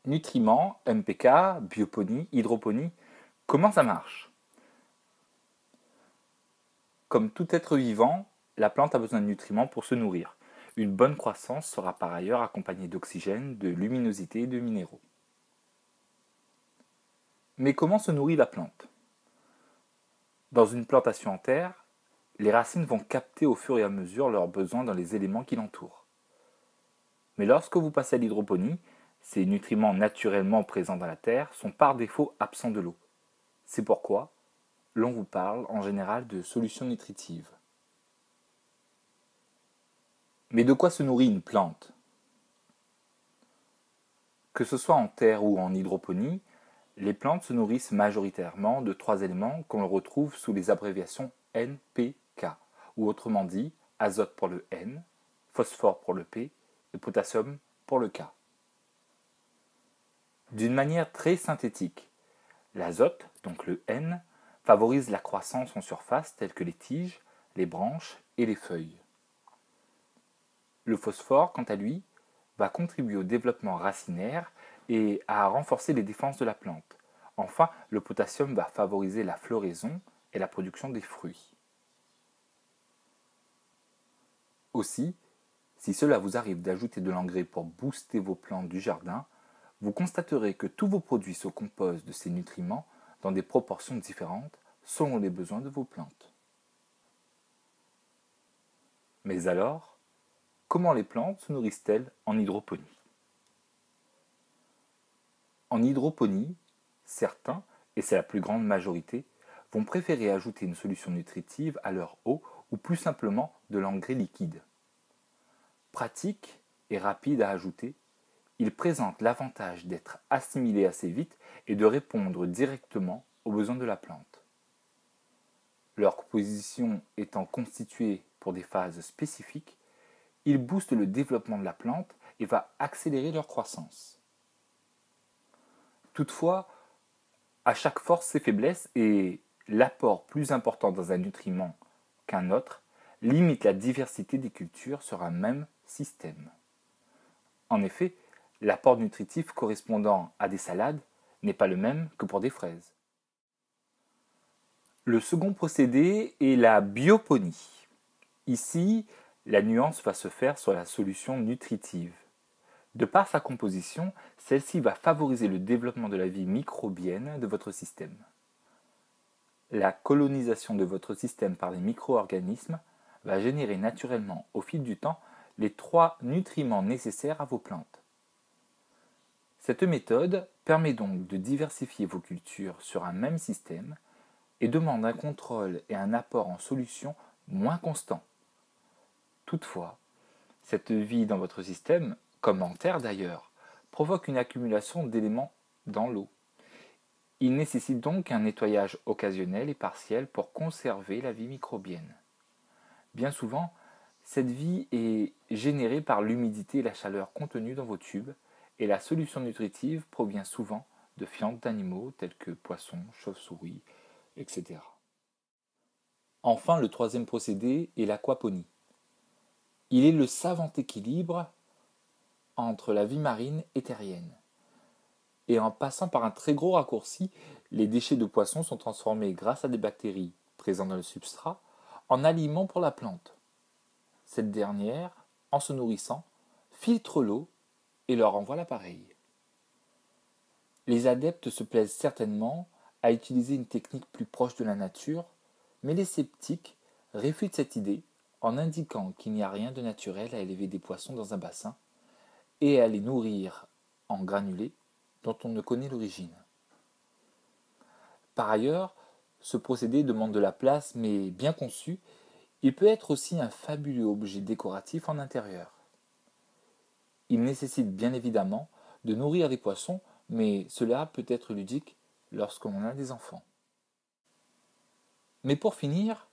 Nutriments, MPK, bioponie, hydroponie, comment ça marche? Comme tout être vivant, la plante a besoin de nutriments pour se nourrir. Une bonne croissance sera par ailleurs accompagnée d'oxygène, de luminosité et de minéraux. Mais comment se nourrit la plante? Dans une plantation en terre, les racines vont capter au fur et à mesure leurs besoins dans les éléments qui l'entourent. Mais lorsque vous passez à l'hydroponie, ces nutriments naturellement présents dans la terre sont par défaut absents de l'eau. C'est pourquoi l'on vous parle en général de solutions nutritives. Mais de quoi se nourrit une plante? Que ce soit en terre ou en hydroponie, les plantes se nourrissent majoritairement de trois éléments qu'on retrouve sous les abréviations NPK, ou autrement dit, azote pour le N, phosphore pour le P et potassium pour le K. D'une manière très synthétique, l'azote, donc le N, favorise la croissance en surface telle que les tiges, les branches et les feuilles. Le phosphore, quant à lui, va contribuer au développement racinaire et à renforcer les défenses de la plante. Enfin, le potassium va favoriser la floraison et la production des fruits. Aussi, si cela vous arrive d'ajouter de l'engrais pour booster vos plantes du jardin, vous constaterez que tous vos produits se composent de ces nutriments dans des proportions différentes selon les besoins de vos plantes. Mais alors, comment les plantes se nourrissent-elles en hydroponie? En hydroponie, certains, et c'est la plus grande majorité, vont préférer ajouter une solution nutritive à leur eau ou plus simplement de l'engrais liquide. Pratique et rapide à ajouter, il présente l'avantage d'être assimilé assez vite et de répondre directement aux besoins de la plante. Leur composition étant constituée pour des phases spécifiques, il booste le développement de la plante et va accélérer leur croissance. Toutefois, à chaque force ses faiblesses et l'apport plus important dans un nutriment qu'un autre limite la diversité des cultures sur un même système. En effet, l'apport nutritif correspondant à des salades n'est pas le même que pour des fraises. Le second procédé est la bioponie. Ici, la nuance va se faire sur la solution nutritive. De par sa composition, celle-ci va favoriser le développement de la vie microbienne de votre système. La colonisation de votre système par les micro-organismes va générer naturellement au fil du temps les trois nutriments nécessaires à vos plantes. Cette méthode permet donc de diversifier vos cultures sur un même système et demande un contrôle et un apport en solution moins constants. Toutefois, cette vie dans votre système, comme en terre d'ailleurs, provoque une accumulation d'éléments dans l'eau. Il nécessite donc un nettoyage occasionnel et partiel pour conserver la vie microbienne. Bien souvent, cette vie est générée par l'humidité et la chaleur contenues dans vos tubes, et la solution nutritive provient souvent de fientes d'animaux tels que poissons, chauves-souris, etc. Enfin, le troisième procédé est l'aquaponie. Il est le savant équilibre entre la vie marine et terrienne. Et en passant par un très gros raccourci, les déchets de poissons sont transformés grâce à des bactéries présentes dans le substrat en aliments pour la plante. Cette dernière, en se nourrissant, filtre l'eau et leur envoie l'appareil. Les adeptes se plaisent certainement à utiliser une technique plus proche de la nature, mais les sceptiques réfutent cette idée en indiquant qu'il n'y a rien de naturel à élever des poissons dans un bassin et à les nourrir en granulés dont on ne connaît l'origine. Par ailleurs, ce procédé demande de la place, mais bien conçu, il peut être aussi un fabuleux objet décoratif en intérieur. Il nécessite bien évidemment de nourrir des poissons, mais cela peut être ludique lorsqu'on a des enfants. Mais pour finir,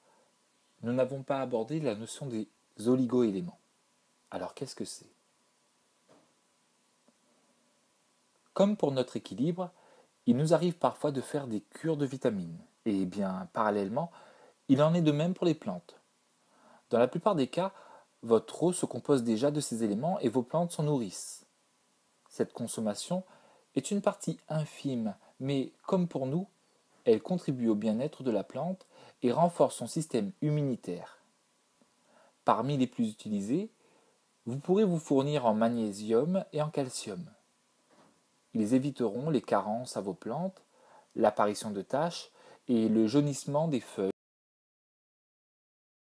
nous n'avons pas abordé la notion des oligo-éléments. Alors qu'est-ce que c'est? Comme pour notre équilibre, il nous arrive parfois de faire des cures de vitamines. Et bien, parallèlement, il en est de même pour les plantes. Dans la plupart des cas, votre eau se compose déjà de ces éléments et vos plantes s'en nourrissent. Cette consommation est une partie infime, mais comme pour nous, elle contribue au bien-être de la plante et renforce son système immunitaire. Parmi les plus utilisés, vous pourrez vous fournir en magnésium et en calcium. Ils éviteront les carences à vos plantes, l'apparition de taches et le jaunissement des feuilles.